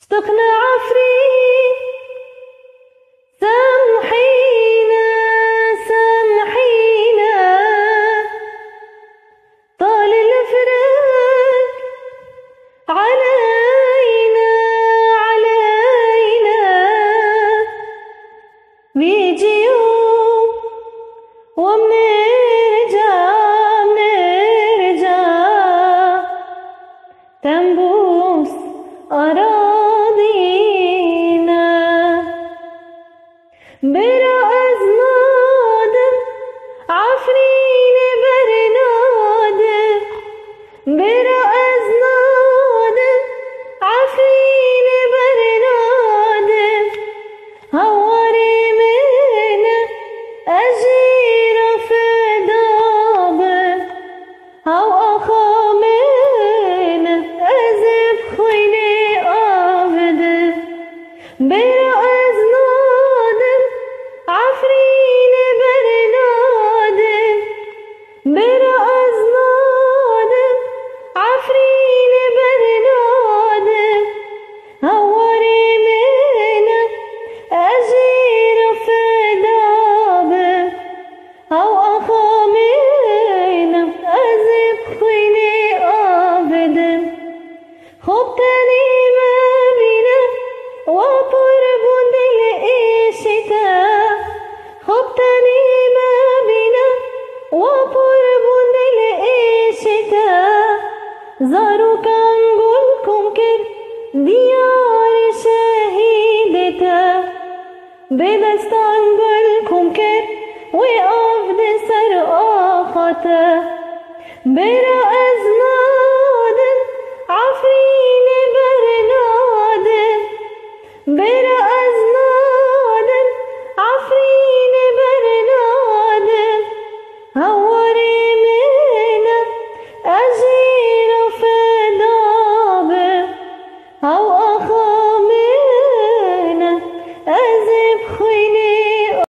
اشتقنا عفريت سامحينا سامحينا طال الفراق علينا علينا بيجي يوم وبنرجع تنبوس أراضينا برأس نادم عفرين برنادم برأس نادم عفرين برنادم هوري من أجير في دابم هو أخا من أزف خيني أبدم برأس نادم عفرين برنادم برأس نادم عفرين برنادم هوري من أجير في دابم أو أخا من أزف خيني أبدم خبتني ما بنا وقرب دلقيشتا خبتني ما بنا وقرب دلقيشتا زاروا كان قولكم كر ديار شهيدتا بدستان قولكم كر وقف دسر آختا برأس نادم عفرين برنادم برأس نادم عفرين برنادم هوري منا أجير في دابم أو أخا